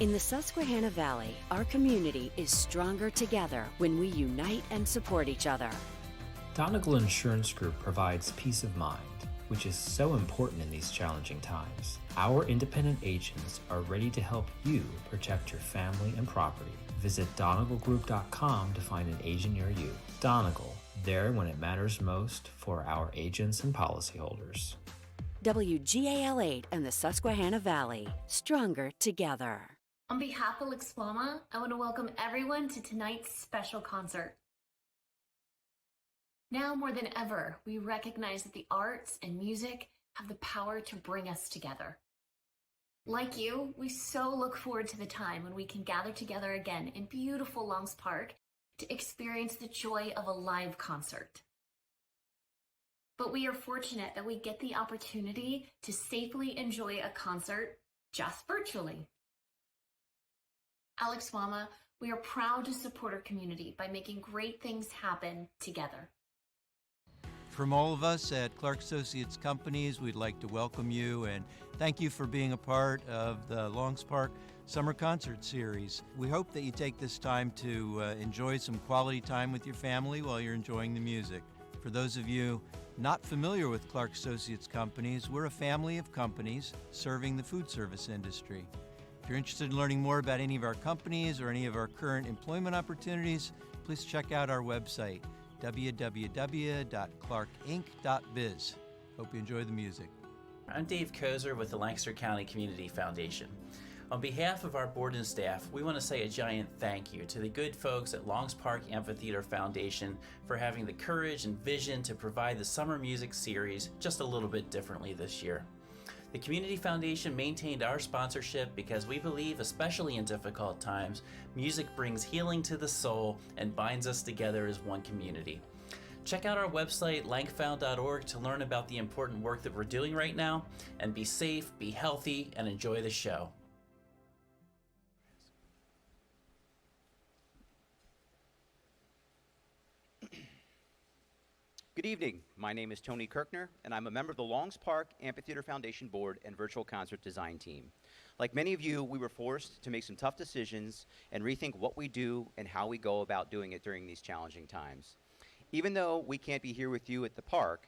In the Susquehanna Valley, our community is stronger together when we unite and support each other. Donegal Insurance Group provides peace of mind, which is so important in these challenging times. Our independent agents are ready to help you protect your family and property. Visit DonegalGroup.com to find an agent near you. Donegal, there when it matters most for our agents and policyholders. WGAL 8 and the Susquehanna Valley, stronger together. On behalf of Lexplama, I want to welcome everyone to tonight's special concert. Now more than ever, we recognize that the arts and music have the power to bring us together. Like you, we so look forward to the time when we can gather together again in beautiful Longs Park to experience the joy of a live concert. But we are fortunate that we get the opportunity to safely enjoy a concert just virtually. Alex Wama, we are proud to support our community by making great things happen together. From all of us at Clark Associates Companies, we'd like to welcome you and thank you for being a part of the Longs Park Summer Concert Series. We hope that you take this time to enjoy some quality time with your family while you're enjoying the music. For those of you not familiar with Clark Associates Companies, we're a family of companies serving the food service industry. If you're interested in learning more about any of our companies or any of our current employment opportunities, please check out our website, www.clarkinc.biz. Hope you enjoy the music. I'm Dave Kozer with the Lancaster County Community Foundation. On behalf of our board and staff, we want to say a giant thank you to the good folks at Longs Park Amphitheater Foundation for having the courage and vision to provide the summer music series just a little bit differently this year. The Community Foundation maintained our sponsorship because we believe, especially in difficult times, music brings healing to the soul and binds us together as one community. Check out our website, langfound.org, to learn about the important work that we're doing right now, and be safe, be healthy, and enjoy the show. Good evening. My name is Tony Kirkner, and I'm a member of the Longs Park Amphitheater Foundation Board and Virtual Concert Design Team. Like many of you, we were forced to make some tough decisions and rethink what we do and how we go about doing it during these challenging times. Even though we can't be here with you at the park,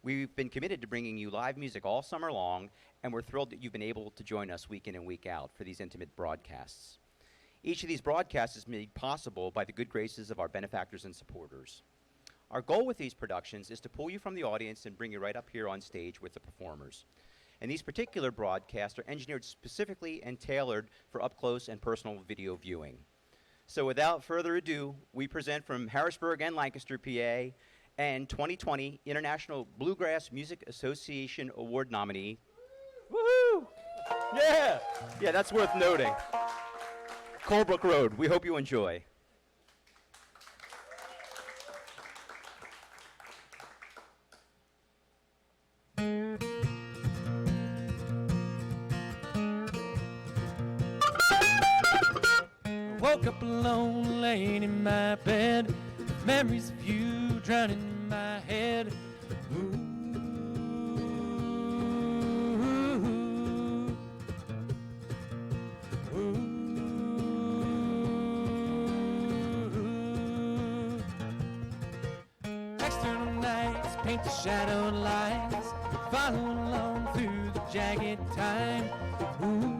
we've been committed to bringing you live music all summer long, and we're thrilled that you've been able to join us week in and week out for these intimate broadcasts. Each of these broadcasts is made possible by the good graces of our benefactors and supporters. Our goal with these productions is to pull you from the audience and bring you right up here on stage with the performers. And these particular broadcasts are engineered specifically and tailored for up-close and personal video viewing. So without further ado, we present from Harrisburg and Lancaster, PA, and 2020 International Bluegrass Music Association Award nominee. Woohoo! Yeah! Yeah, that's worth noting. Colebrook Road. We hope you enjoy. Woke up alone, laying in my bed, with memories of you drowning in my head. Ooh, ooh, ooh. External nights paint the shadowed lines, following along through the jagged time. Ooh.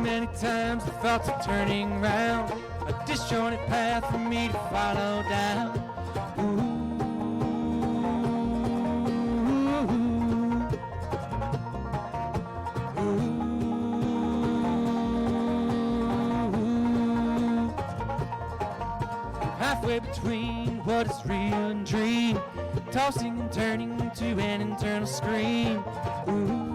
Many times the thoughts are turning round, a disjointed path for me to follow down. Ooh. Halfway between what is real and dream, tossing and turning to an internal scream. Ooh.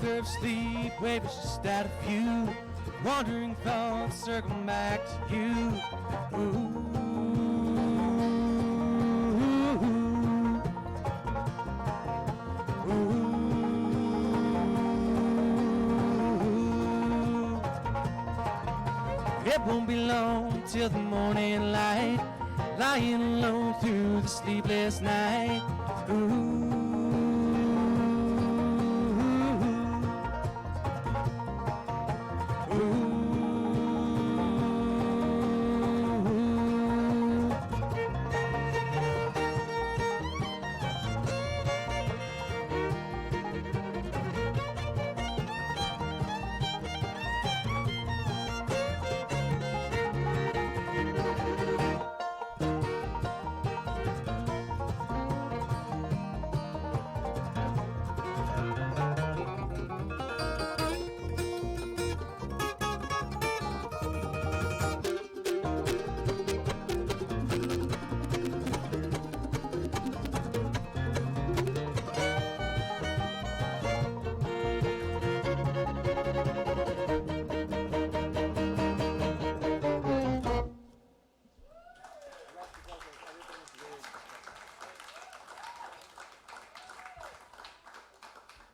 ether of sleep, wave is just out of view. Wandering thoughts circle back to you. Ooh. It won't be long till the morning light, lying alone through the sleepless night. Ooh.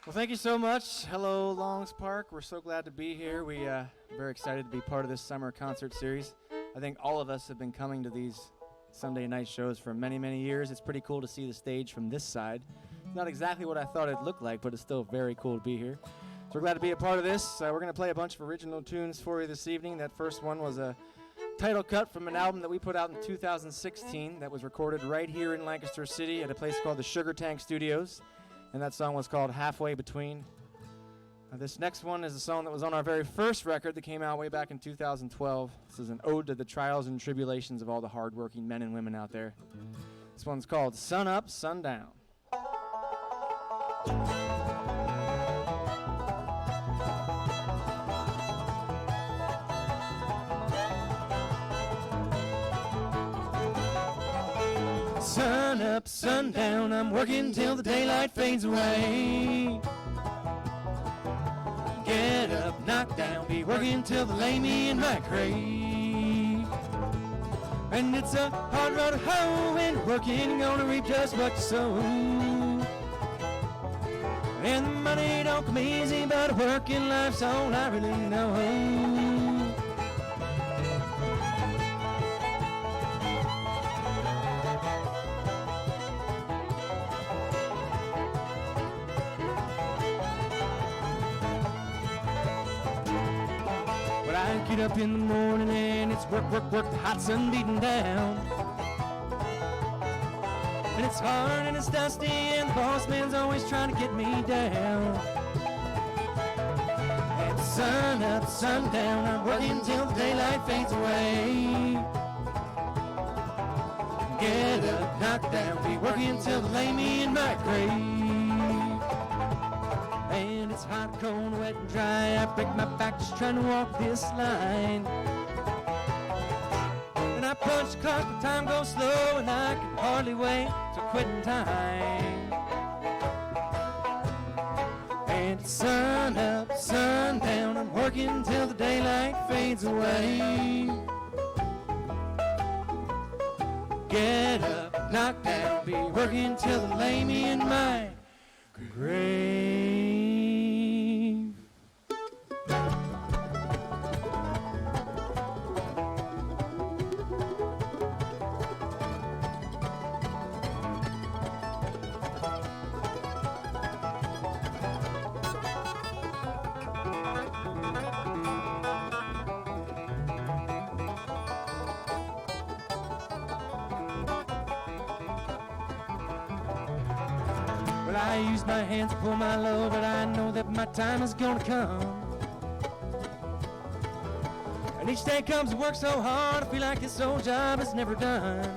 Well, thank you so much. Hello, Longs Park. We're so glad to be here. We are very excited to be part of this summer concert series. I think all of us have been coming to these Sunday night shows for many, many years. It's pretty cool to see the stage from this side. It's not exactly what I thought it'd look like, but it's still very cool to be here. So we're glad to be a part of this. We're going to play a bunch of original tunes for you this evening. That first one was a title cut from an album that we put out in 2016 that was recorded right here in Lancaster City at a place called the Sugar Tank Studios. And that song was called Halfway Between. This next one is a song that was on our very first record that came out way back in 2012. This is an ode to the trials and tribulations of all the hardworking men and women out there. This one's called Sun Up, Sun Down. Sun up, sun down, I'm working till the daylight fades away. Get up, knock down, be working till they lay me in my grave. And it's a hard road to hoe, and working gonna reap just what you sow. And the money don't come easy, but working life's all I really know. Get up in the morning and it's work, work, work, the hot sun beating down. And it's hard and it's dusty and the boss man's always trying to get me down. And sun up, sun down, I'm working till the daylight fades away. Get up, knock down, be working till they lay me in my grave. And it's hot, cold, wet, and dry. I break my back just trying to walk this line. And I punch the clock, the time goes slow, and I can hardly wait till quitting time. And it's sun up, sun down, I'm working till the daylight fades away. Get up, knock down, be working till they lay me in my grave. I use my hands to pull my load, but I know that my time is gonna come. And each day comes to work so hard, I feel like this old job is never done.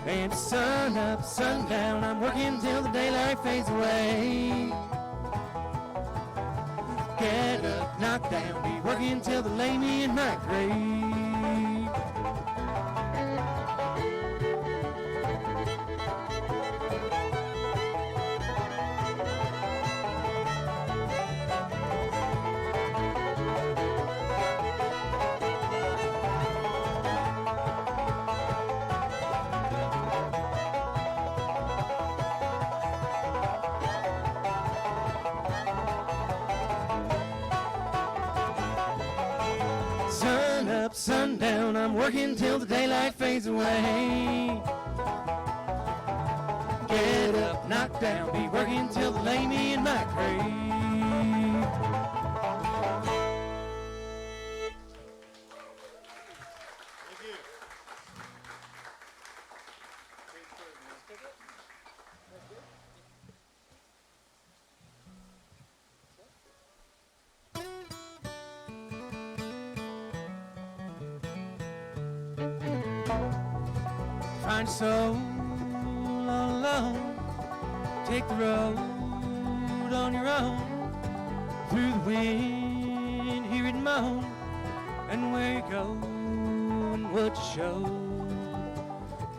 And sun up, sun down, I'm working till the daylight fades away. Get up, knock down, be working till they lay me in my grave. down. I'm working till the daylight fades away. Get up, knock down, be working till they lay me in my grave. Find your soul all alone. Take the road on your own. Through the wind, hear it moan. And where you go and what you show.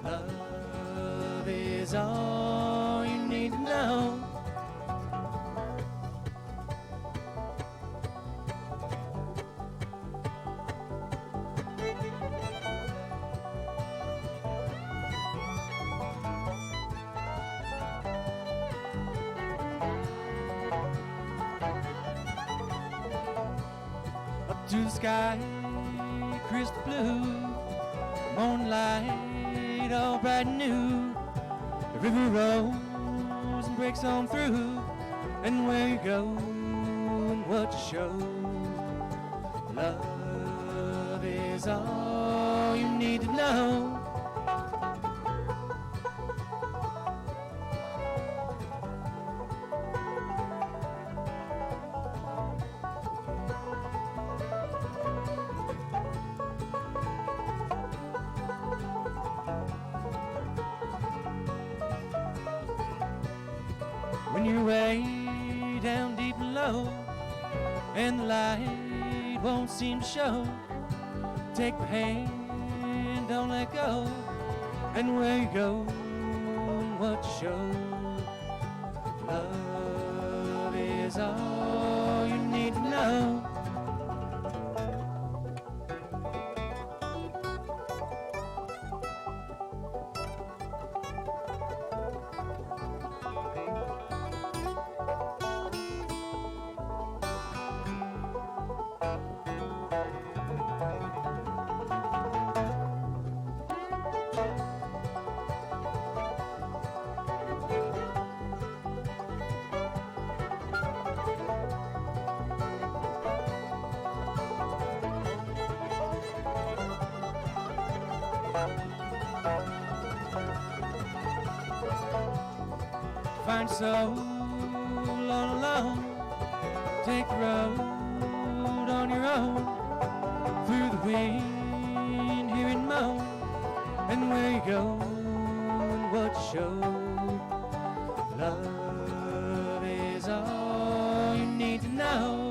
Love is all you need to know. To the sky, crystal blue, morning light, all bright and new. The river rolls and breaks on through, and where you go and what you show. Love is all you need to know. When you're way down deep and low, and the light won't seem to show, take my hand, don't let go, and where you go and what you show. Love is all you need to know. Find your soul all alone. Take the road on your own. Through the wind, hear it moan. And where you go and what you show. Love is all you need to know.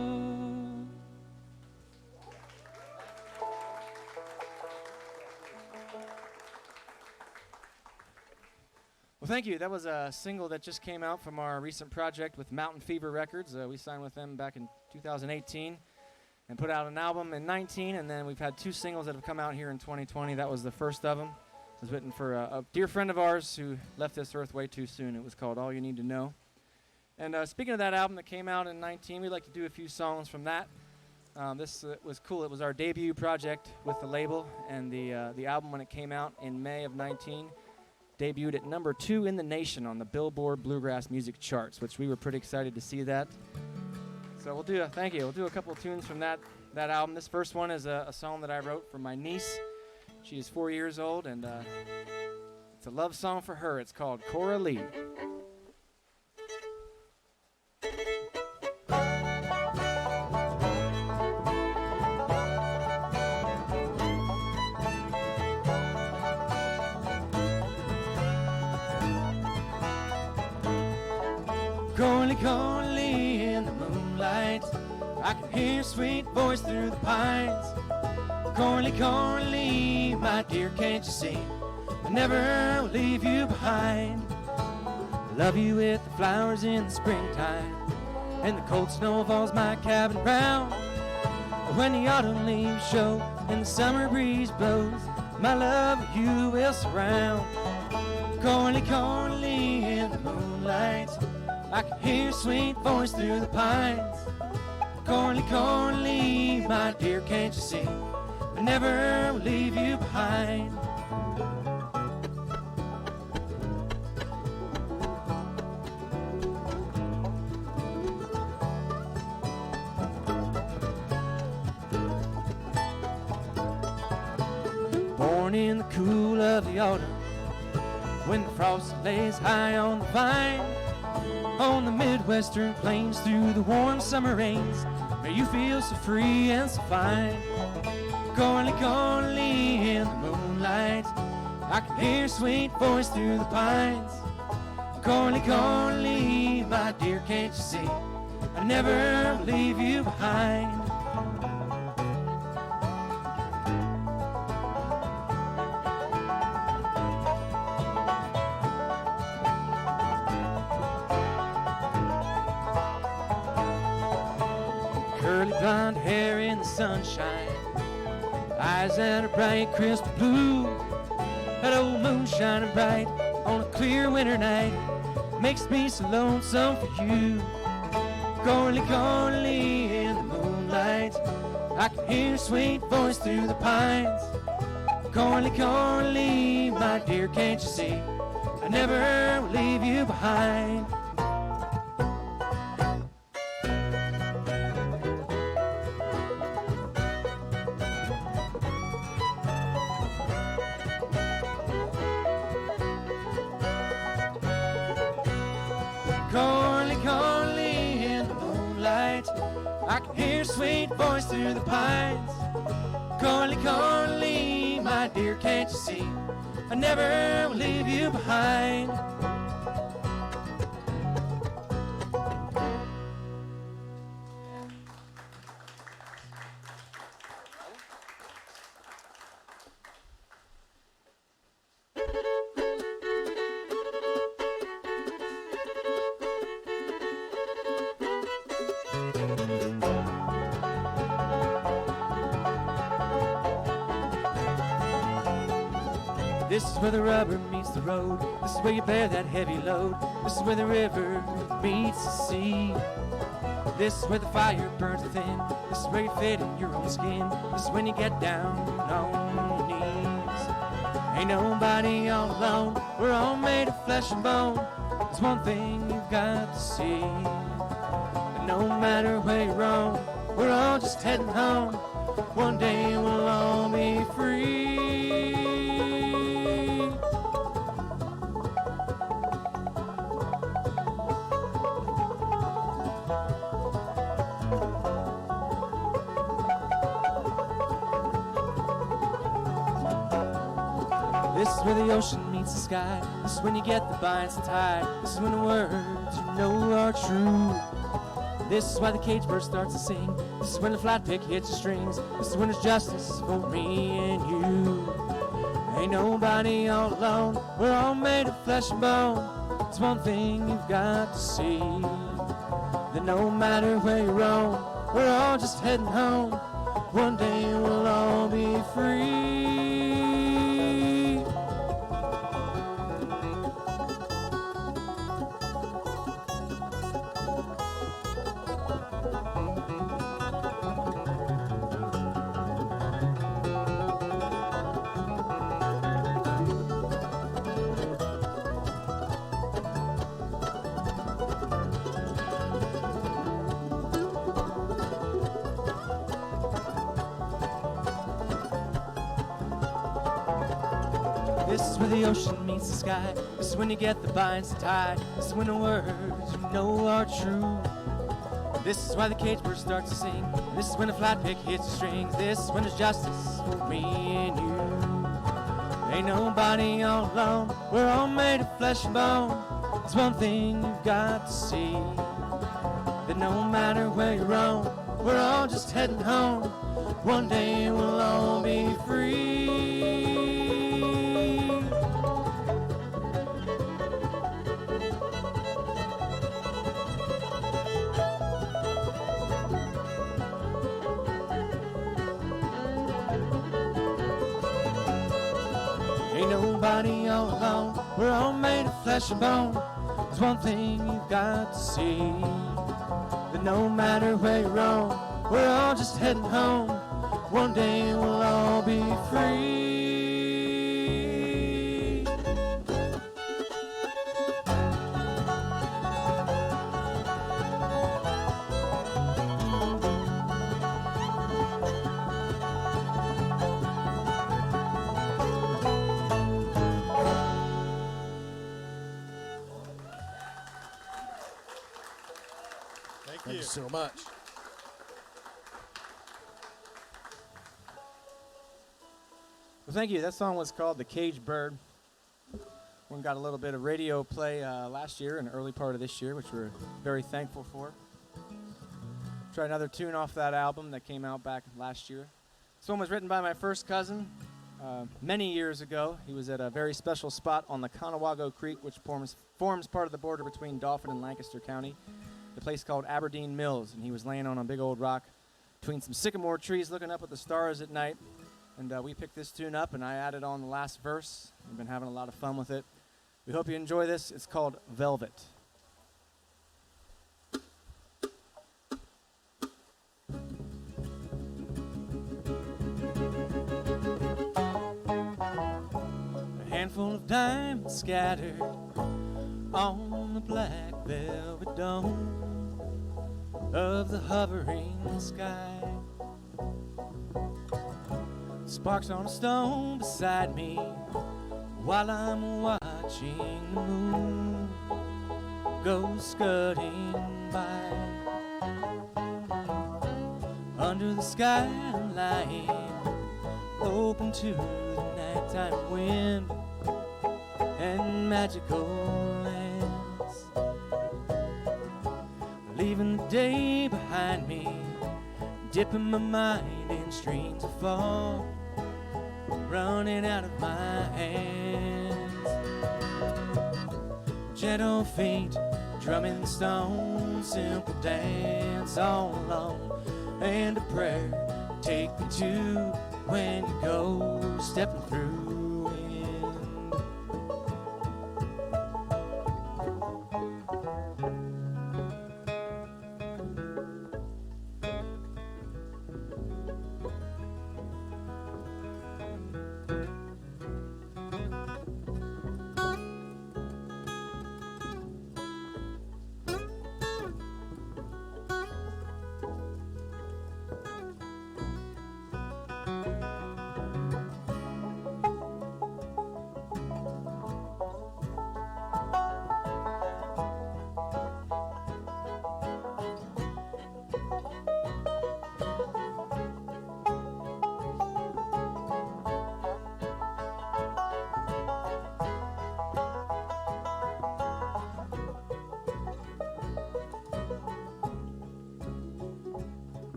Well, thank you. That was a single that just came out from our recent project with Mountain Fever Records. We signed with them back in 2018 and put out an album in 19, and then we've had 2 singles that have come out here in 2020. That was the first of them. It was written for a dear friend of ours who left this earth way too soon. It was called All You Need to Know. And speaking of that album that came out in 19, we'd like to do a few songs from that. This was cool. It was our debut project with the label, and the album, when it came out in May of 19, debuted at number 2 in the nation on the Billboard Bluegrass Music Charts, which we were pretty excited to see that. So we'll do a couple of tunes from that album. This first one is a song that I wrote for my niece. She is 4 years old, and it's a love song for her. It's called Cora Lee. Coralie in the moonlight, I can hear your sweet voice through the pines. Coralie, my dear, can't you see? I never will leave you behind. I love you with the flowers in the springtime, and the cold snow falls my cabin round. When the autumn leaves show and the summer breeze blows, my love you will surround. Coralie in the moonlight, I can hear your sweet voice through the pines. Coralie, my dear, can't you see? I I never will leave you behind. Born in the cool of the autumn, when the frost lays high on the vine, on the Midwestern plains through the warm summer rains, may you feel so free and so fine. Corley, Corley in the moonlight, I can hear your sweet voice through the pines. Corley, Corley, my dear, can't you see, I never will leave you behind. Curly blonde hair in the sunshine, eyes that are bright crystal blue. That old moon shining bright on a clear winter night makes me so lonesome for you. Corley, Corley in the moonlight, I can hear your sweet voice through the pines. Corley, Corley, my dear, can't you see, I never will leave you behind. Corley, Corley in the moonlight, I can hear your sweet voice through the pines. Corley, Corley, my dear, can't you see, I never will leave you behind. This is where the rubber meets the road. This is where you bear that heavy load. This is where the river meets the sea. This is where the fire burns thin. This is where you fit in your own skin. This is when you get down on your knees. Ain't nobody all alone. We're all made of flesh and bone. There's one thing you've got to see, that no matter where you roam, we're all just heading home. One day we'll all be free. This is where the ocean meets the sky. This is when you get the binds and tie. This is when the words you know are true. This is why the cage bird starts to sing. This is when the flat pick hits the strings. This is when there's justice for me and you. Ain't nobody all alone. We're all made of flesh and bone. It's one thing you've got to see, that no matter where you roam, we're all just heading home. One day we'll all be free. This is where the ocean meets the sky. This is when you get the binds to tie. This is when the words you know are true. This is why the cage bird starts to sing. This is when the flat pick hits the strings. This is when there's justice for me and you. Ain't nobody all alone. We're all made of flesh and bone. There's one thing you've got to see, that no matter where you roam, we're all just heading home. One day we'll all be free. Ain't nobody all alone. We're all made of flesh and bone. There's one thing you've got to see, that no matter where you roam, we're all just heading home. One day we'll all be free. Thank you so much. Well, thank you. That song was called The Caged Bird. We got a little bit of radio play last year and the early part of this year, which we're very thankful for. Try another tune off that album that came out back last year. This one was written by my first cousin many years ago. He was at a very special spot on the Conewago Creek, which forms part of the border between Dauphin and Lancaster County, the place called Aberdeen Mills. And he was laying on a big old rock between some sycamore trees looking up at the stars at night. And we picked this tune up, and I added on the last verse. We've been having a lot of fun with it. We hope you enjoy this. It's called Velvet. A handful of diamonds scattered on the black velvet dome of the hovering sky. Sparks on a stone beside me while I'm watching the moon go scudding by. Under the sky I'm lying, open to the nighttime wind and magical lands, leaving the day behind me, dipping my mind in streams of fog, running out of my hands. Gentle feet drumming stone, simple dance all along, and a prayer take me to when you go stepping through wind.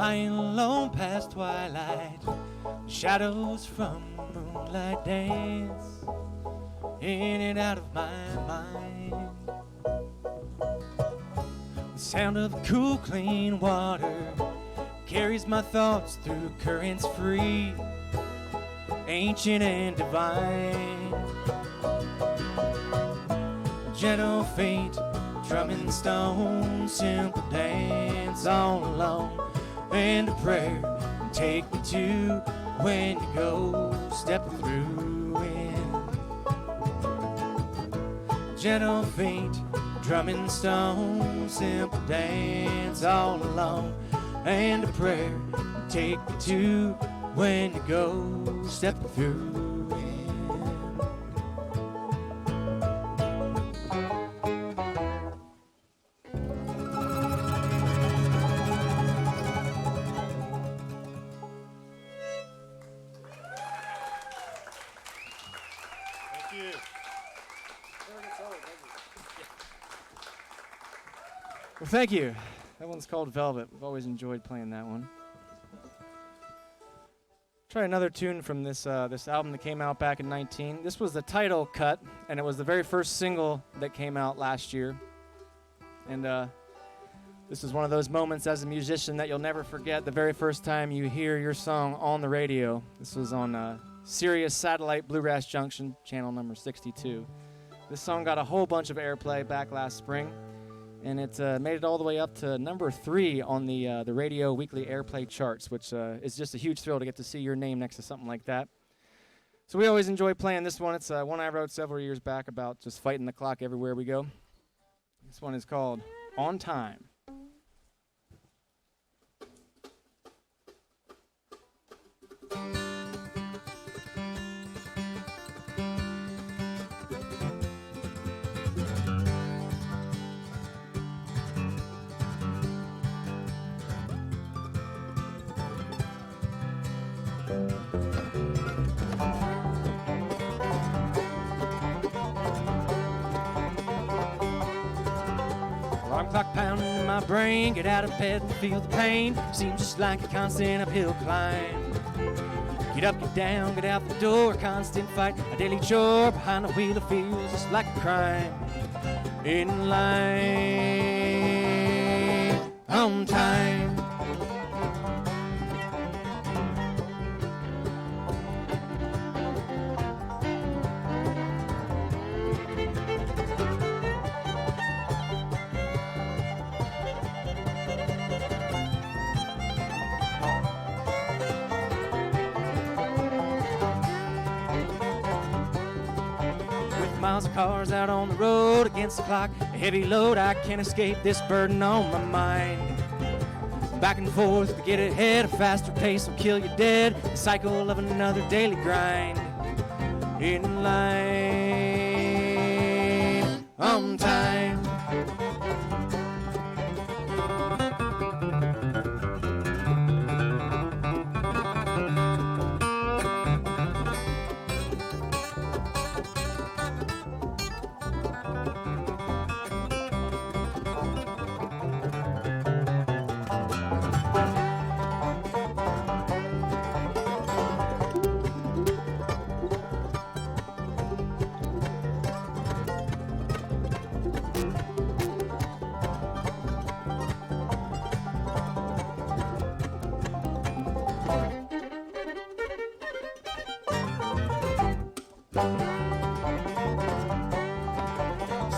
lying alone past twilight. Shadows from moonlight dance in and out of my mind. The sound of cool, clean water carries my thoughts through currents free, ancient and divine. Gentle faint, drumming stone, simple dance all alone, and a prayer take me to when you go step through in. Gentle faint, drumming stone, simple dance all alone, and a prayer take me to when you go step through. Well, thank you. That one's called Velvet. We've always enjoyed playing that one. Try another tune from this album that came out back in 19. This was the title cut, and it was the very first single that came out last year. And this is one of those moments as a musician that you'll never forget, the very first time you hear your song on the radio. This was on Sirius Satellite Bluegrass Junction, channel number 62. This song got a whole bunch of airplay back last spring, and it made it all the way up to number 3 on the radio weekly airplay charts, which is just a huge thrill to get to see your name next to something like that. So we always enjoy playing this one. It's one I wrote several years back about just fighting the clock everywhere we go. This one is called On Time. Alarm clock pounding in my brain, get out of bed and feel the pain. Seems just like a constant uphill climb. Get up, get down, get out the door, constant fight. A daily chore behind the wheel, it feels just like a crime. In line, on time. Miles of cars out on the road against the clock, a heavy load, I can't escape this burden on my mind. Back and forth to get ahead, a faster pace will kill you dead, the cycle of another daily grind. In line, on time.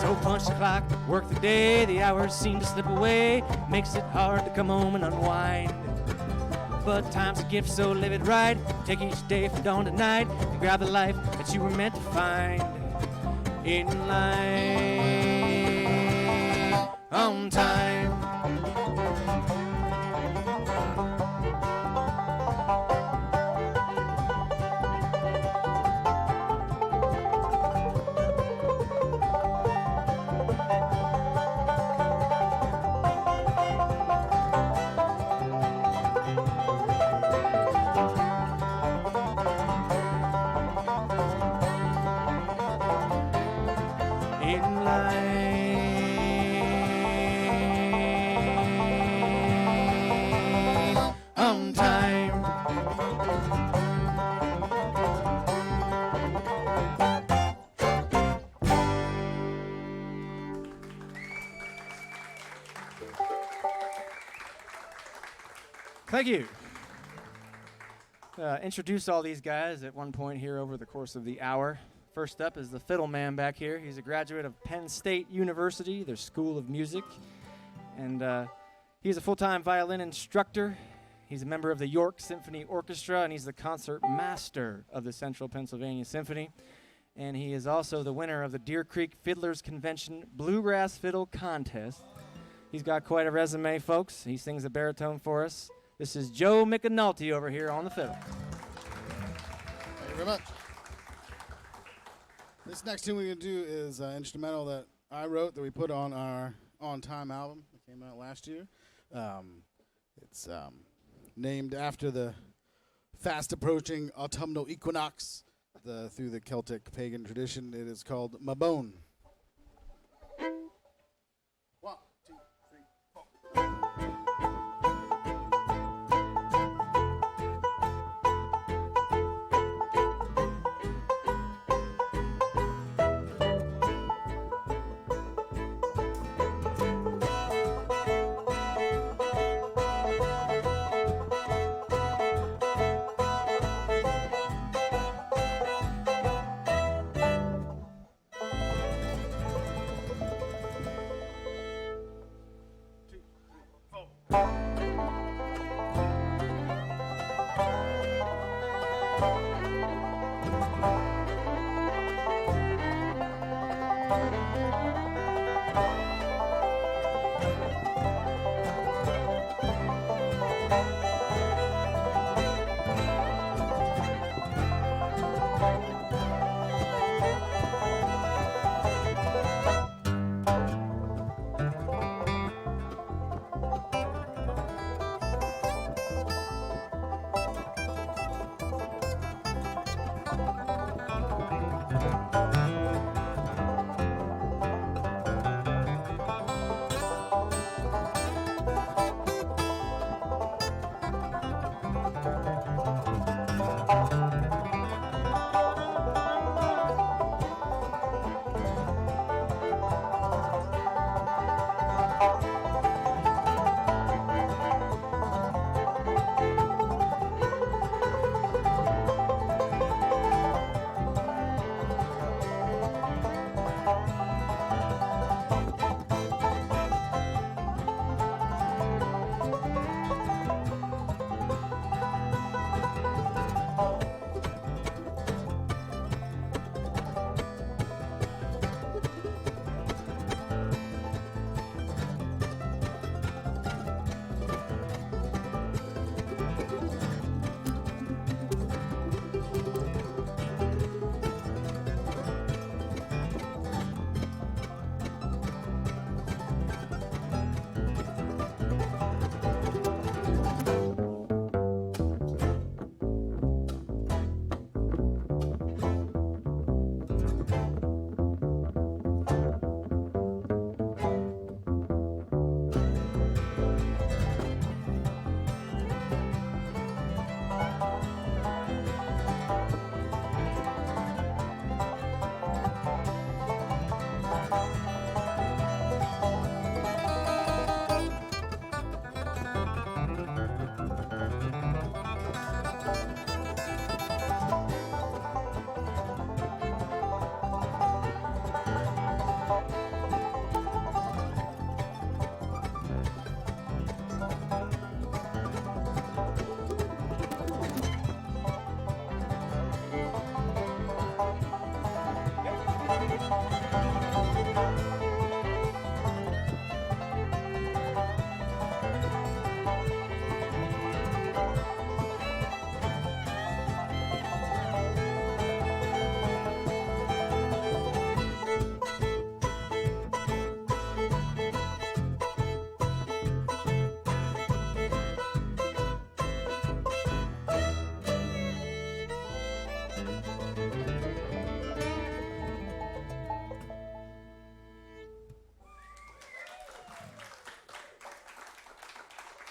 So punch the clock, work the day, the hours seem to slip away, makes it hard to come home and unwind. But time's a gift, so live it right, take each day from dawn to night, and grab the life that you were meant to find. In line, on time. In line. Thank you. Introduce all these guys at one point here over the course of the hour. First up is the fiddle man back here. He's a graduate of Penn State University, their School of Music. And he's a full-time violin instructor. He's a member of the York Symphony Orchestra, and he's the concert master of the Central Pennsylvania Symphony. And he is also the winner of the Deer Creek Fiddlers Convention Bluegrass Fiddle Contest. He's got quite a resume, folks. He sings the baritone for us. This is Joe McAnulty over here on the fiddle. Thank you very much. This next tune we're going to do is an instrumental that I wrote that we put on our On Time album that came out last year. It's named after the fast approaching autumnal equinox through the Celtic pagan tradition. It is called Mabon. 1, 2, 3, 4.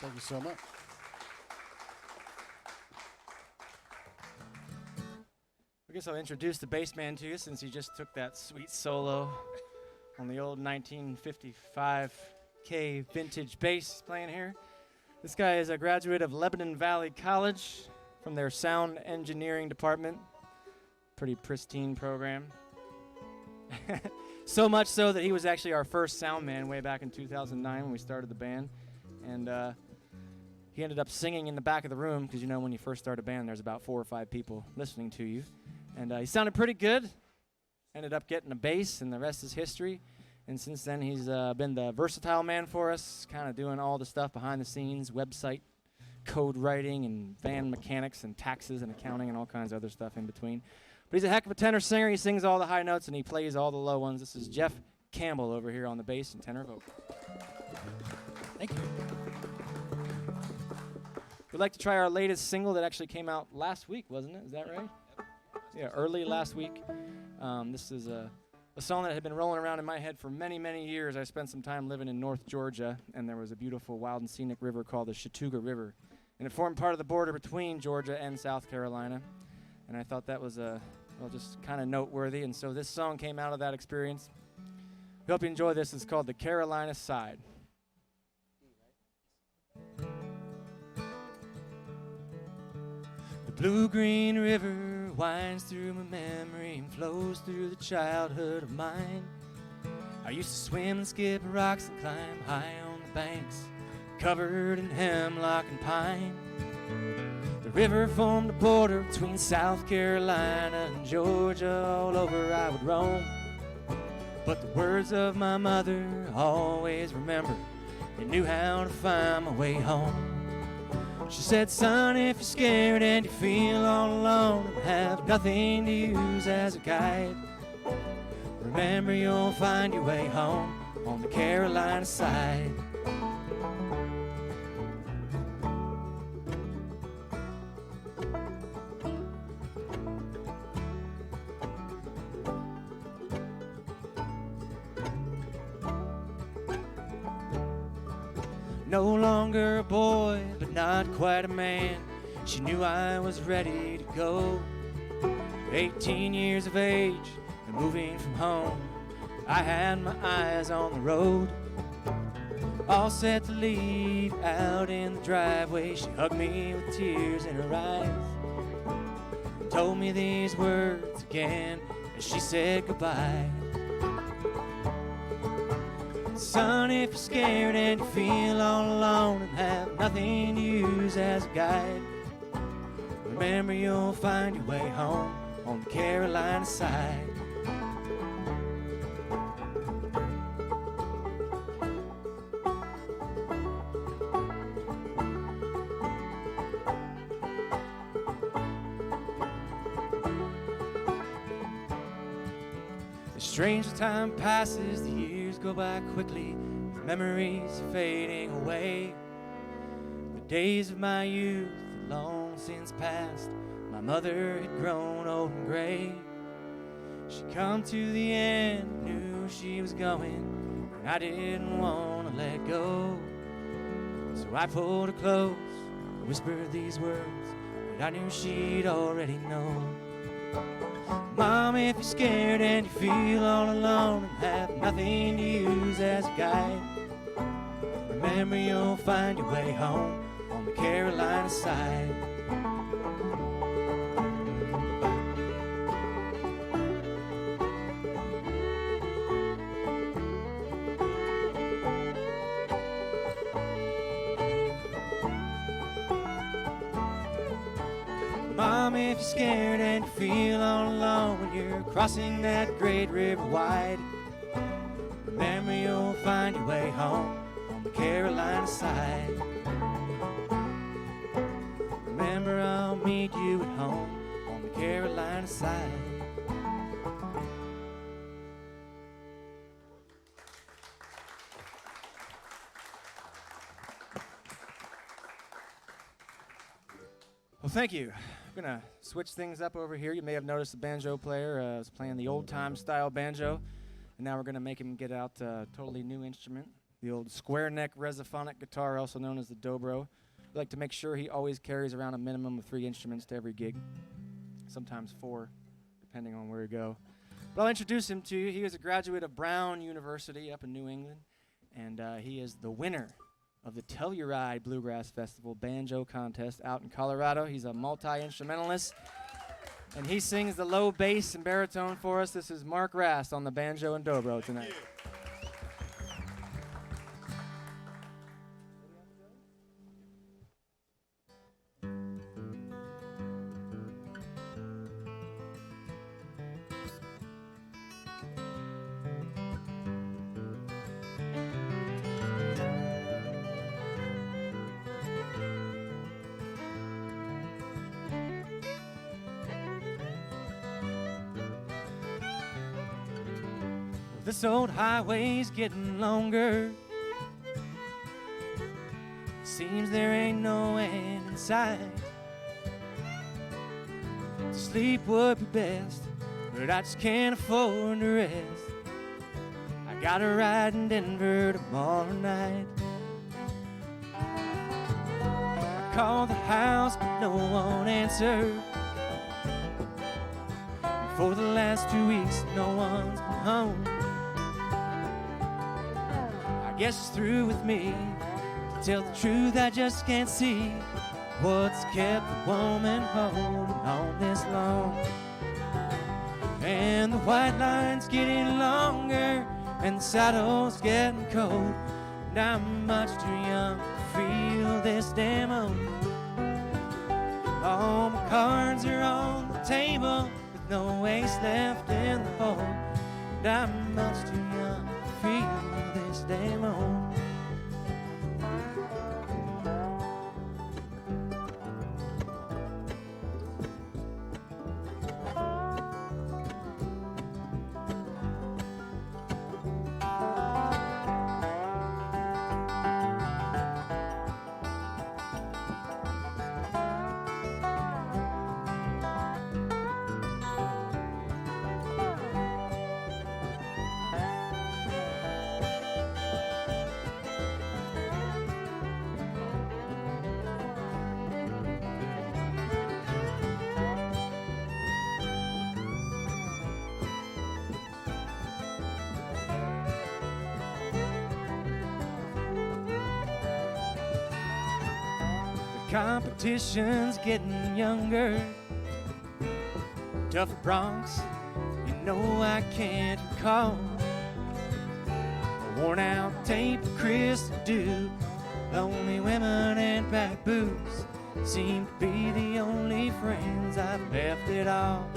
Thank you so much. I guess I'll introduce the bass man to you since he just took that sweet solo on the old 1955 K vintage bass he's playing here. This guy is a graduate of Lebanon Valley College from their sound engineering department. Pretty pristine program. So much so that he was actually our first sound man way back in 2009 when we started the band. And he ended up singing in the back of the room because, you know, when you first start a band, there's about 4 or 5 people listening to you. And he sounded pretty good. Ended up getting a bass, and the rest is history. And since then, he's been the versatile man for us, kind of doing all the stuff behind the scenes, website, code writing, and van mechanics, and taxes, and accounting, and all kinds of other stuff in between. But he's a heck of a tenor singer. He sings all the high notes, and he plays all the low ones. This is Jeff Campbell over here on the bass and tenor vocal. Thank you. We'd like to try our latest single that actually came out last week, wasn't it? Is that right? Yeah, early last week. This is a song that had been rolling around in my head for many, many years. I spent some time living in North Georgia, and there was a beautiful wild and scenic river called the Chattooga River. And it formed part of the border between Georgia and South Carolina. And I thought that was, just kind of noteworthy. And so this song came out of that experience. We hope you enjoy this. It's called The Carolina Side. The blue-green river winds through my memory and flows through the childhood of mine. I used to swim and skip rocks and climb high on the banks, covered in hemlock and pine. The river formed a border between South Carolina and Georgia. All over I would roam, but the words of my mother always remember. They knew how to find my way home. She said, son, if you're scared and you feel all alone and have nothing to use as a guide, remember you'll find your way home on the Carolina side. No longer a boy, but not quite a man. She knew I was ready to go. 18 years of age and moving from home, I had my eyes on the road. All set to leave out in the driveway, she hugged me with tears in her eyes and told me these words again as she said goodbye. Son, if you're scared and you feel all alone and have nothing to use as a guide, remember you'll find your way home on the Carolina side. Strange as time passes, the years go by quickly, the memories fading away. The days of my youth had long since passed, my mother had grown old and gray. She'd come to the end, knew she was going, and I didn't want to let go. So I pulled her close, whispered these words that I knew she'd already known. Mom, if you're scared and you feel all alone and have nothing to use as a guide, remember you'll find your way home on the Carolina side. Mom, if you're scared and you feel all alone when you're crossing that great river wide, remember you'll find your way home on the Carolina side. Remember I'll meet you at home on the Carolina side. Well, thank you. We're going to switch things up over here. You may have noticed the banjo player was playing the old-time style banjo, and now we're going to make him get out a totally new instrument, the old square-neck resophonic guitar, also known as the dobro. We like to make sure he always carries around a minimum of 3 instruments to every gig, sometimes 4, depending on where we go. But I'll introduce him to you. He is a graduate of Brown University up in New England, and he is the winner of the Telluride Bluegrass Festival Banjo Contest out in Colorado. He's a multi-instrumentalist, and he sings the low bass and baritone for us. This is Mark Rast on the banjo and dobro tonight. This old highway's getting longer. Seems there ain't no end in sight. To sleep would be best, but I just can't afford to rest. I got a ride in Denver tomorrow night. I called the house, but no one answered. For the last 2 weeks, no one's been home. I guess it's through with me. To tell the truth, I just can't see what's kept the woman holding on this long. And the white line's getting longer, and the saddle's getting cold. And I'm much too young to feel this damn old. All my cards are on the table, with no ace left in the hole. And I'm much too young to feel this damn old. Competition's getting younger. Tough Bronx, you know I can't recall. A worn out tape of Crystal Dew, lonely women and back boots seem to be the only friends I've left at all.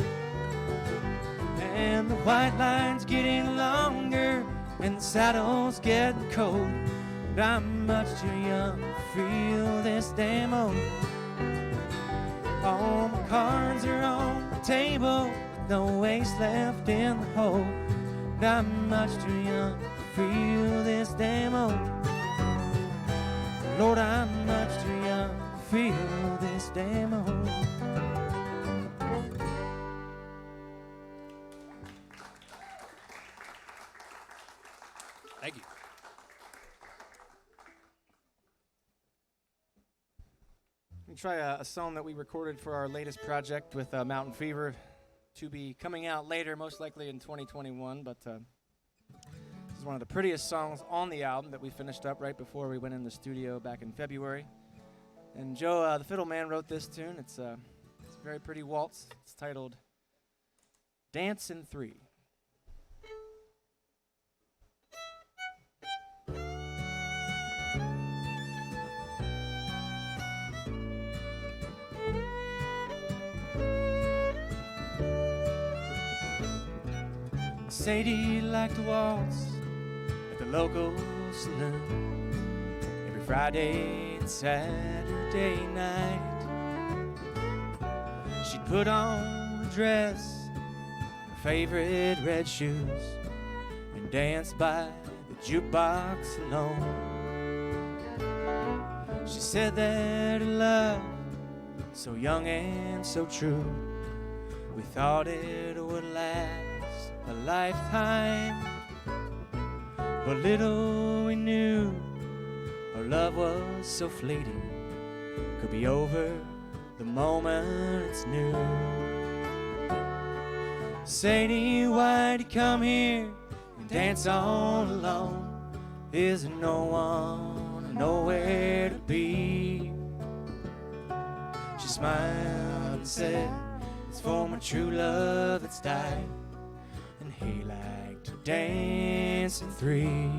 And the white line's getting longer, and the saddle's getting cold. And I'm much too young to feel this damn old. All my cards are on the table, with no ace left in the hole. And I'm much too young to feel this damn old. Lord, I'm much too young to feel this damn old. Thank you. Let me try a song that we recorded for our latest project with Mountain Fever, to be coming out later, most likely in 2021, but this is one of the prettiest songs on the album that we finished up right before we went in the studio back in February. And Joe, the fiddle man, wrote this tune. It's a very pretty waltz. It's titled Dance in 3. Sadie liked to waltz at the local saloon every Friday and Saturday night. She'd put on a dress, her favorite red shoes, and dance by the jukebox alone. She said that her love, so young and so true, we thought it would last a lifetime. But little we knew our love was so fleeting, could be over the moment it's new. Sadie, why'd you come here and dance all alone? Is there no one nowhere to be. She smiled and said, it's for my true love that's died, and he liked to dance in three.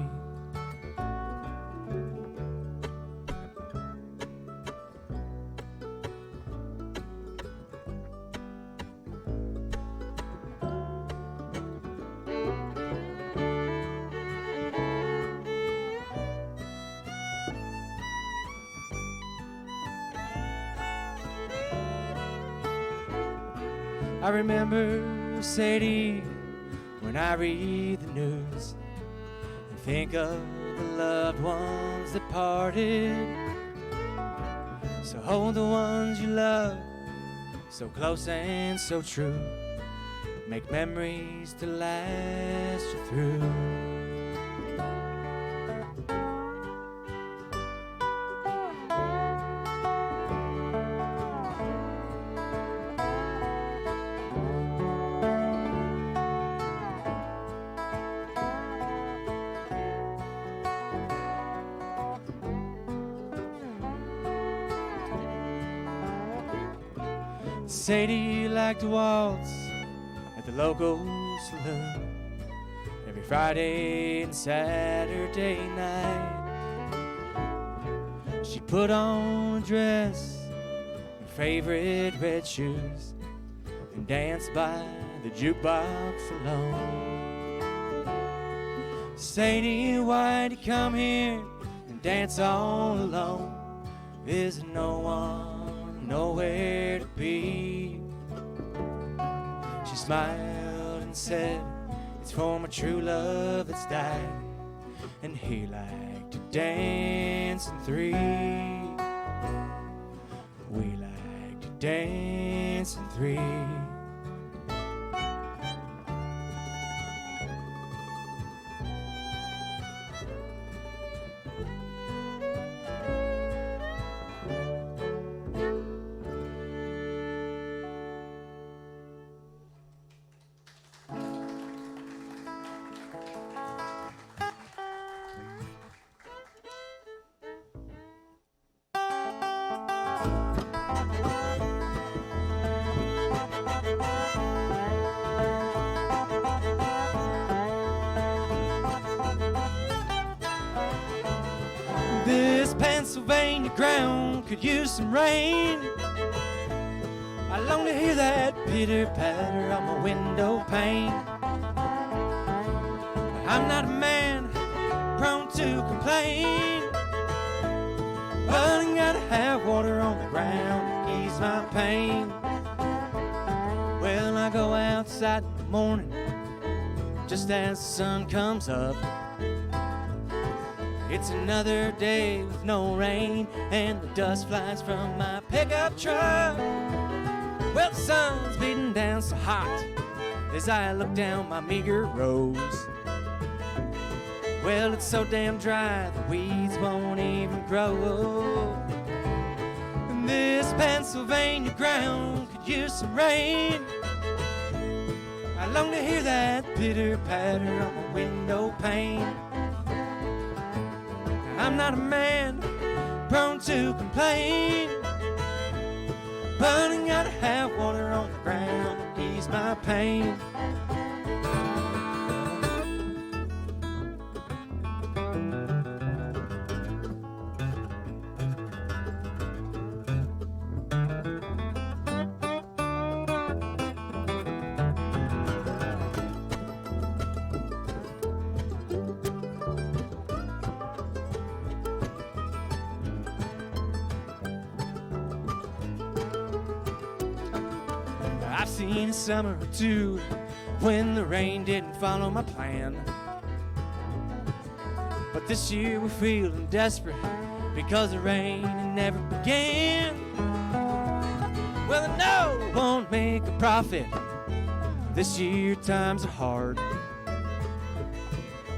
I remember Sadie when I read the news and think of the loved ones that parted. So hold the ones you love so close and so true. Make memories to last you through. Sadie liked to waltz at the local saloon every Friday and Saturday night. She put on a dress, her favorite red shoes, and danced by the jukebox alone. Sadie, why'd you come here and dance all alone? There's no one, nowhere to be. She smiled and said, it's for my true love that's died, and he liked to dance in three. We like to dance in three. This Pennsylvania ground could use some rain. I long to hear that pitter-patter on my window pane. I'm not a man prone to complain, but I gotta have water on the ground to ease my pain. Well, I go outside in the morning just as the sun comes up. It's another day with no rain, and the dust flies from my pickup truck. Well, the sun's beating down so hot as I look down my meager rows. Well, it's so damn dry, the weeds won't even grow. And this Pennsylvania ground could use some rain. I long to hear that pitter-patter on my window pane. I'm not a man prone to complain, but I gotta have water on the ground to ease my pain. I've seen a summer or two when the rain didn't follow my plan, but this year we're feeling desperate because the rain never began. Well, I know it won't make a profit this year, times are hard,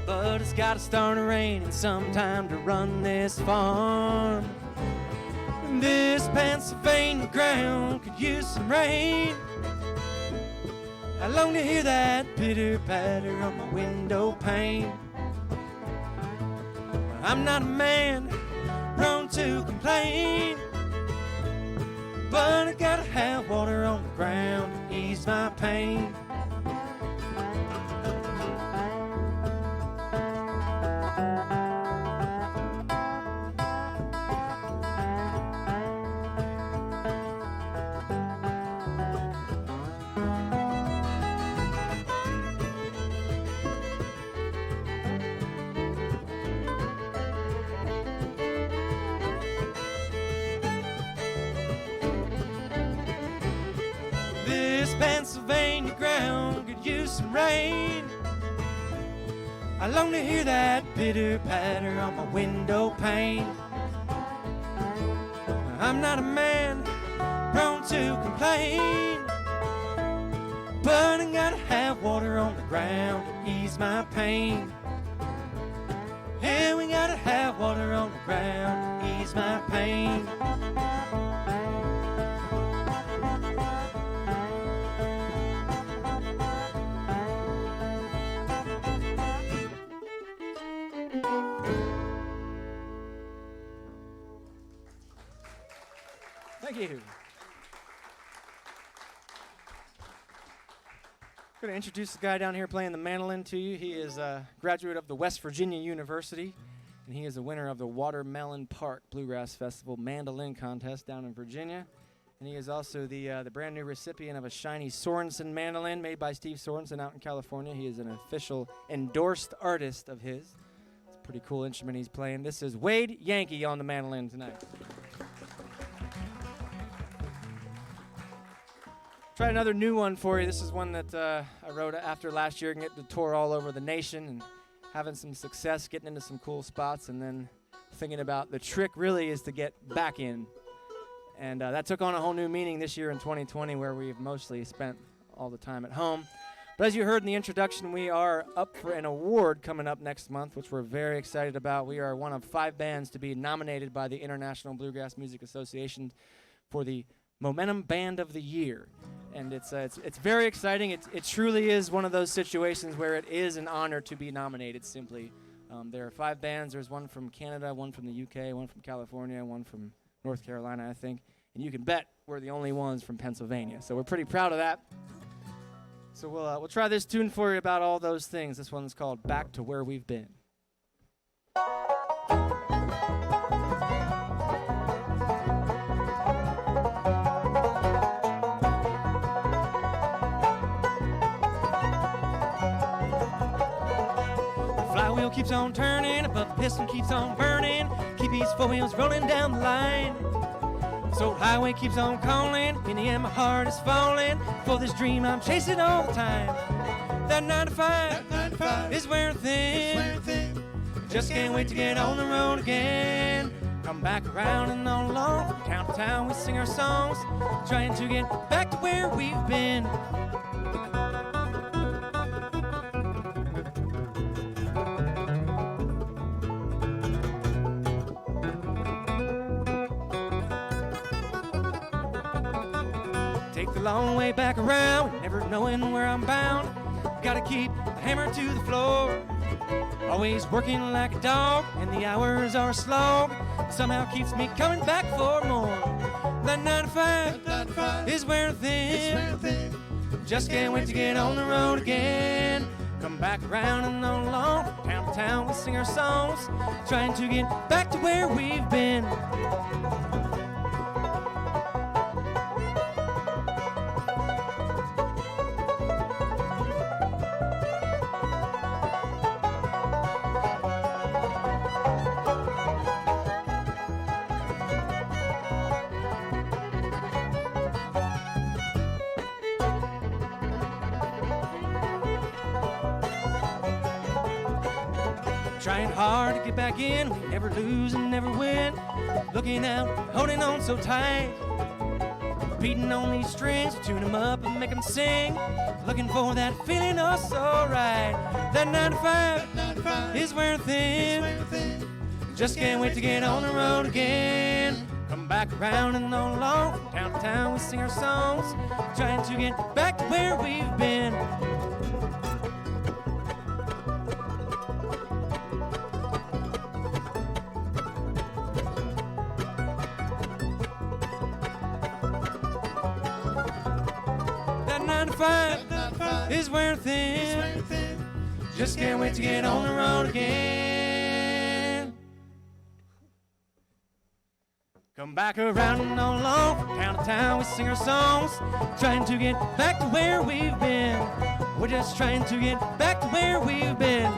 but it's gotta start raining sometime to run this farm. This Pennsylvania ground could use some rain. I long to hear that pitter-patter on my window pane. I'm not a man prone to complain, but I gotta have water on the ground to ease my pain. This Pennsylvania ground could use some rain. I long to hear that bitter patter on my window pane. I'm not a man prone to complain, but I gotta have water on the ground to ease my pain. Yeah, we gotta have water on the ground to ease my pain. Thank you. I'm going to introduce the guy down here playing the mandolin to you. He is a graduate of the West Virginia University, and he is a winner of the Watermelon Park Bluegrass Festival Mandolin Contest down in Virginia. And he is also the brand new recipient of a shiny Sorensen mandolin made by Steve Sorensen out in California. He is an official endorsed artist of his. It's a pretty cool instrument he's playing. This is Wade Yankee on the mandolin tonight. Try another new one for you. This is one that I wrote after last year, getting to tour all over the nation and having some success, getting into some cool spots, and then thinking about the trick really is to get back in. And that took on a whole new meaning this year in 2020, where we've mostly spent all the time at home. But as you heard in the introduction, we are up for an award coming up next month, which we're very excited about. We are one of 5 bands to be nominated by the International Bluegrass Music Association for the Momentum Band of the Year. And it's very exciting. It truly is one of those situations where it is an honor to be nominated simply. There are 5 bands. There's one from Canada, one from the UK, one from California, one from North Carolina, I think. And you can bet we're the only ones from Pennsylvania. So we're pretty proud of that. So we'll try this tune for you about all those things. This one's called Back to Where We've Been. Flywheel keeps on turning, but the piston keeps on burning. Keep these 4 wheels rolling down the line. This old highway keeps on calling. In the end, my heart is falling for this dream I'm chasing all the time. That 9 to 5 is wearing thin. Just can't wait to get on the road again. Come back around and all along, from town to town we sing our songs, trying to get back to where we've been. Take the long way back around, never knowing where I'm bound. Gotta keep the hammer to the floor. Always working like a dog, and the hours are slow. Somehow keeps me coming back for more. That 9 to 5 is wearing thin. Just can't wait to get on the road again. Come back around and on along, from town to town we sing our songs, trying to get back to where we've been. Trying hard to get back in, we never lose and never win. Looking out, holding on so tight. Beating on these strings, tune them up and make them sing. Looking for that feeling oh so right. That 9 to 5 is wearing thin. Just can't wait to get on the road again. Come back around and on along, from town to town we sing our songs, trying to get back to where we've been. 9 to 5 is wearing thin. Just can't wait to get on the road again. Come back around and all along from town to town, we sing our songs, trying to get back to where we've been. We're just trying to get back to where we've been.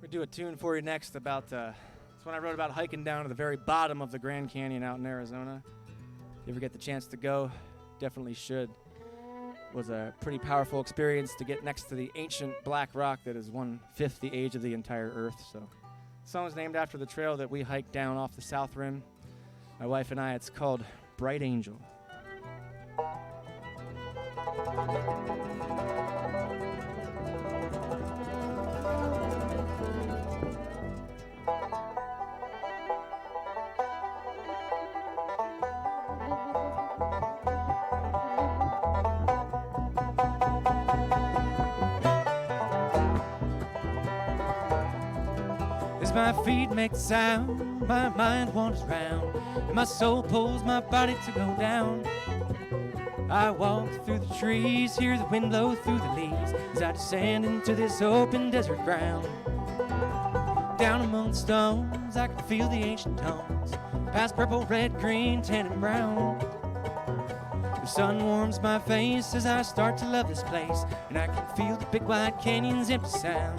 We do a tune for you next about, it's one I wrote about hiking down to the very bottom of the Grand Canyon out in Arizona. If you ever get the chance to go, definitely should. It was a pretty powerful experience to get next to the ancient black rock that is 1/5 the age of the entire Earth. So, the song is named after the trail that we hiked down off the South Rim. My wife and I, it's called Bright Angel. As my feet make the sound, my mind wanders round, and my soul pulls my body to go down. I walk through the trees, hear the wind blow through the leaves, as I descend into this open desert ground. Down among the stones, I can feel the ancient tones, past purple, red, green, tan, and brown. The sun warms my face as I start to love this place, and I can feel the big white canyon's empty sound.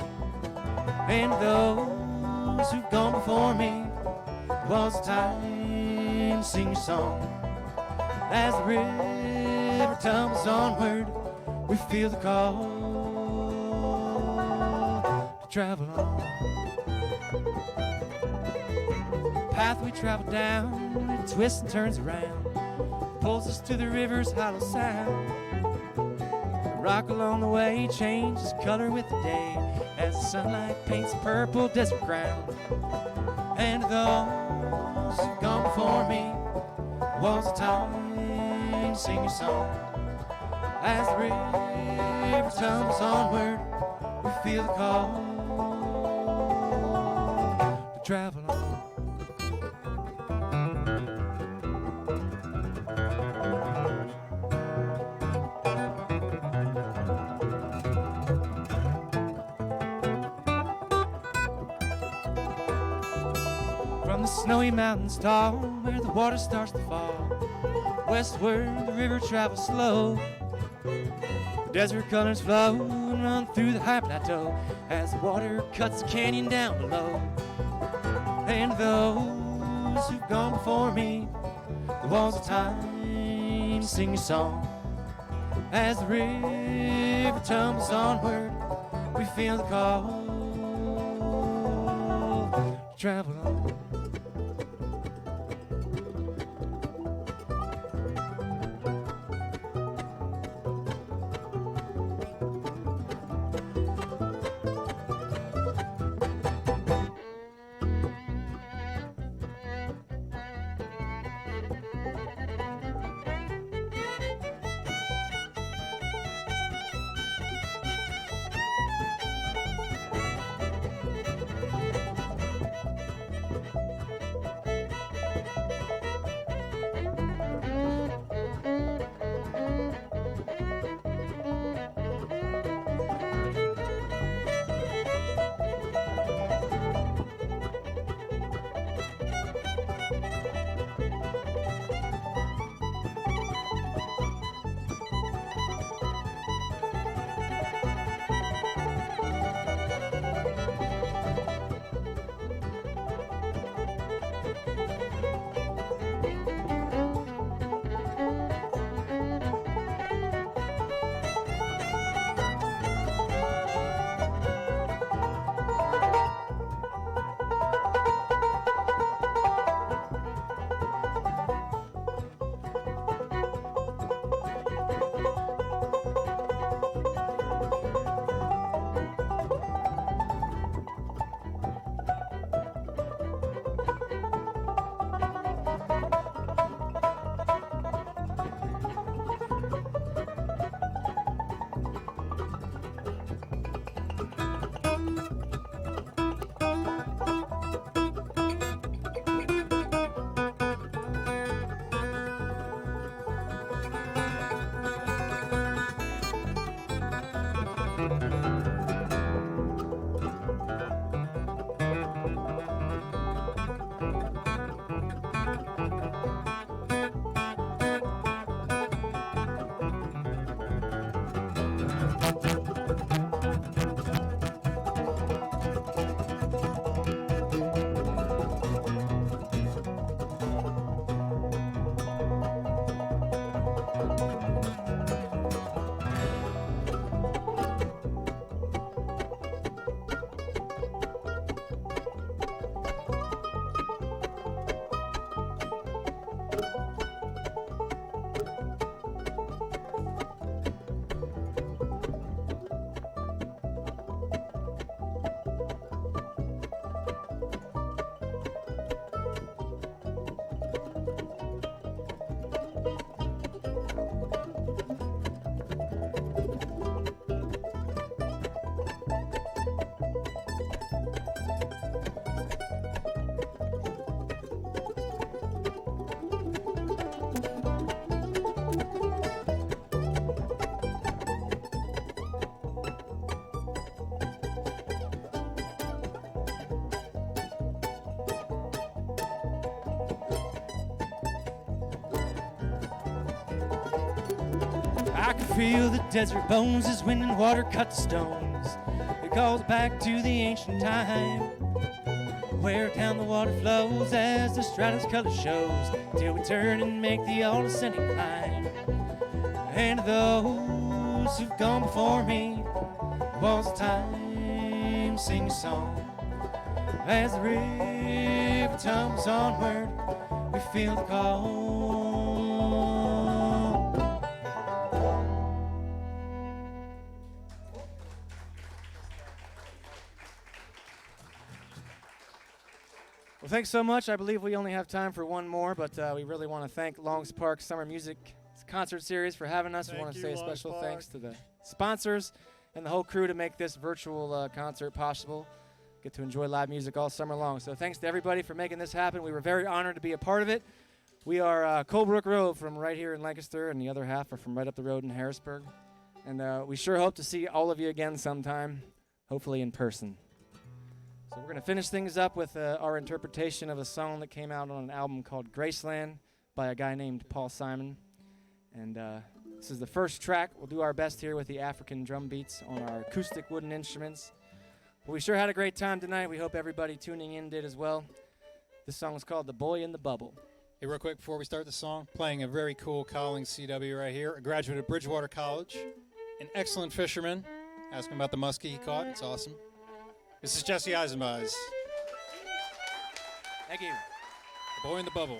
And those who've gone before me, was time to sing a song. As the river tumbles onward, we feel the call to travel on. The path we travel down, it twists and turns around, pulls us to the river's hollow sound. The rock along the way changes color with the day, as the sunlight paints a purple desert ground. And those who've gone before me, was the time to sing your song. As the river tumbles onward, we feel the call to travel on. From the snowy mountains tall, where the water starts to fall, westward the river travels slow. The desert colors flow and run through the high plateau, as the water cuts the canyon down below. And those who've gone before me, there was a time to sing a song. As the river tumbles onward, we feel the call to travel on. I can feel the desert bones as wind and water cut the stones. It calls back to the ancient time, where down the water flows as the stratus color shows, till we turn and make the all-ascending climb. And to those who've gone before me, the walls of time sing a song. As the river tumbles onward, we feel the call. Well, thanks so much. I believe we only have time for one more, but we really want to thank Longs Park Summer Music Concert Series for having us. We want to say a special thanks to the sponsors and the whole crew to make this virtual concert possible. Get to enjoy live music all summer long. So thanks to everybody for making this happen. We were very honored to be a part of it. We are Colebrook Road from right here in Lancaster, and the other half are from right up the road in Harrisburg. And we sure hope to see all of you again sometime, hopefully in person. So we're going to finish things up with our interpretation of a song that came out on an album called Graceland by a guy named Paul Simon. And this is the first track. We'll do our best here with the African drum beats on our acoustic wooden instruments. But we sure had a great time tonight. We hope everybody tuning in did as well. This song is called The Boy in the Bubble. Hey, real quick before we start the song, playing a very cool Collings CW right here, a graduate of Bridgewater College, an excellent fisherman. Ask him about the muskie he caught. It's awesome. This is Jesse Eisenbach. Thank you. The Boy in the Bubble.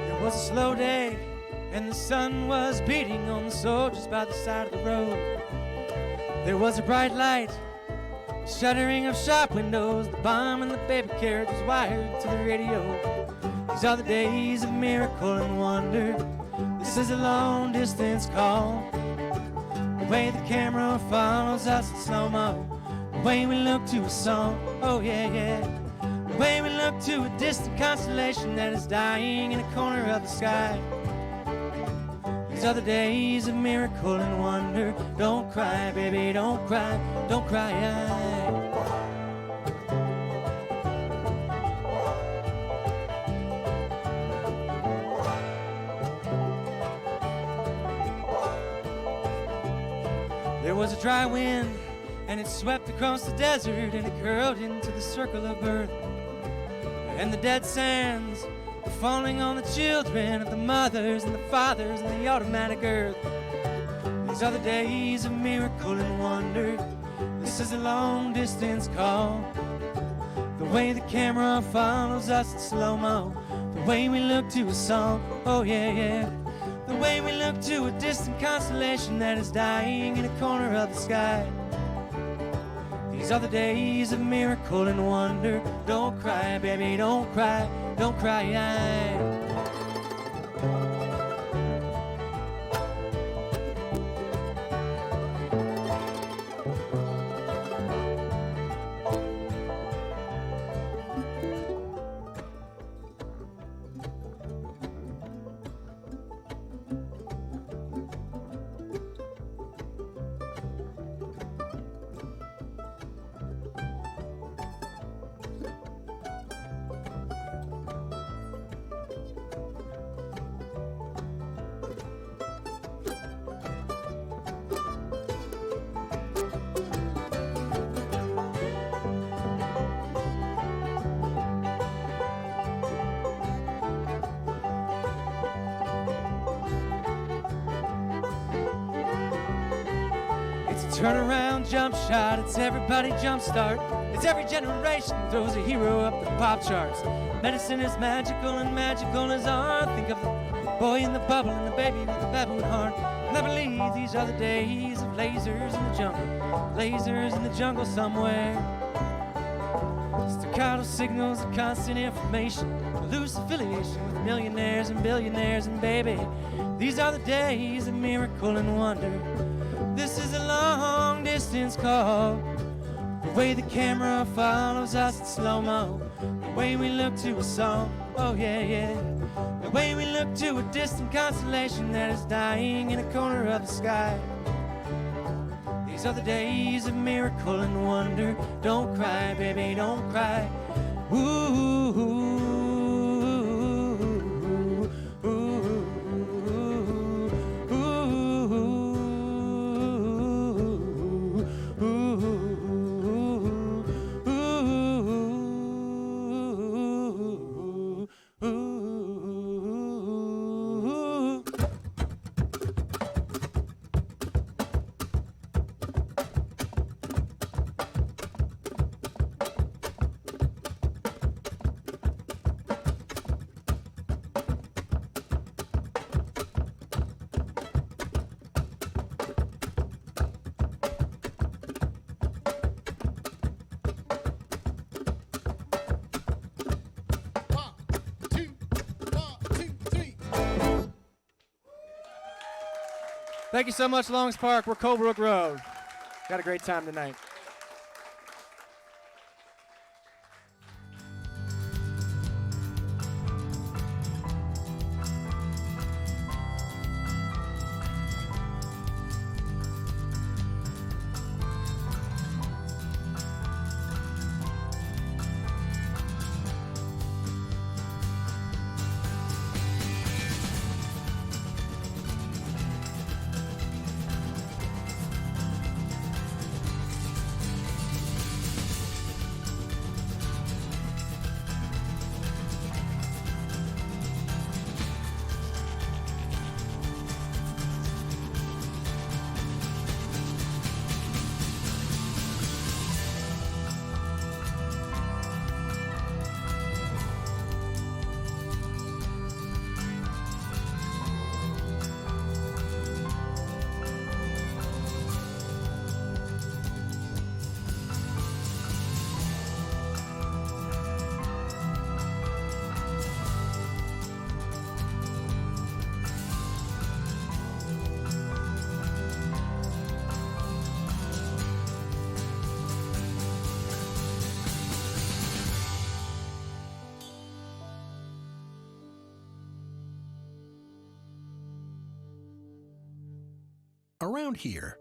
It was a slow day, and the sun was beating on the soldiers by the side of the road. There was a bright light, shuttering of shop windows. The bomb and the baby carriage was wired to the radio. These are the days of miracle and wonder. This is a long distance call. The way the camera follows us in slow-mo, the way we look to a song, oh yeah, yeah. The way we look to a distant constellation that is dying in a corner of the sky. These are the days of miracle and wonder. Don't cry, baby, don't cry, don't cry. There was a dry wind, and it swept across the desert, and it curled into the circle of birth. And the dead sands were falling on the children of the mothers and the fathers and the automatic earth. These are the days of miracle and wonder. This is a long distance call. The way the camera follows us in slow-mo, the way we look to a song, oh yeah, yeah. The way we look to a distant constellation that is dying in a corner of the sky. These are the days of miracle and wonder. Don't cry, baby, don't cry, don't cry. Turnaround jump shot, it's everybody jump start. It's every generation throws a hero up the pop charts. Medicine is magical and magical is art. Think of the boy in the bubble and the baby with the baboon heart. And I believe these are the days of lasers in the jungle. Lasers in the jungle somewhere. Staccato signals of constant information. Loose affiliation with millionaires and billionaires. And baby, these are the days of miracle and wonder. This is a long distance call. The way the camera follows us in slow-mo, the way we look to a song, Oh yeah, yeah. The way we look to a distant constellation that is dying in a corner of the sky. These are the days of miracle and wonder. Don't cry, baby, don't cry. Ooh. Thank you so much, Longs Park. We're Colebrook Road. Got a great time tonight. Around here,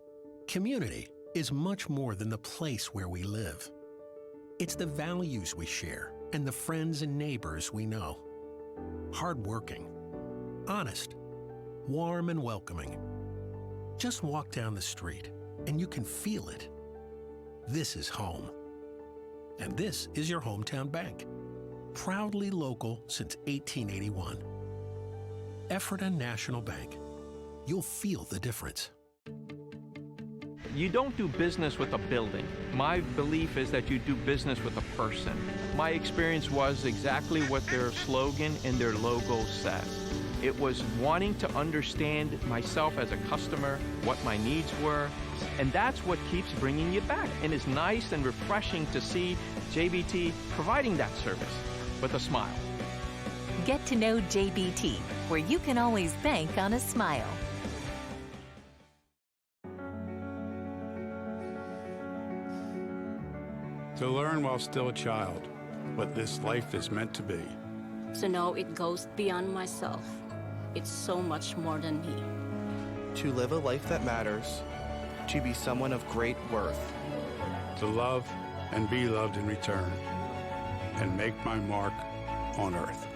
community is much more than the place where we live. It's the values we share and the friends and neighbors we know. Hardworking, honest, warm and welcoming. Just walk down the street and you can feel it. This is home. And this is your hometown bank. Proudly local since 1881. Ephrata National Bank. You'll feel the difference. You don't do business with a building. My belief is that you do business with a person. My experience was exactly what their slogan and their logo said. It was wanting to understand myself as a customer, what my needs were, and that's what keeps bringing you back. And it's nice and refreshing to see JBT providing that service with a smile. Get to know JBT, where you can always bank on a smile. To learn while still a child what this life is meant to be. To know it goes beyond myself. It's so much more than me. To live a life that matters. To be someone of great worth. To love and be loved in return. And make my mark on earth.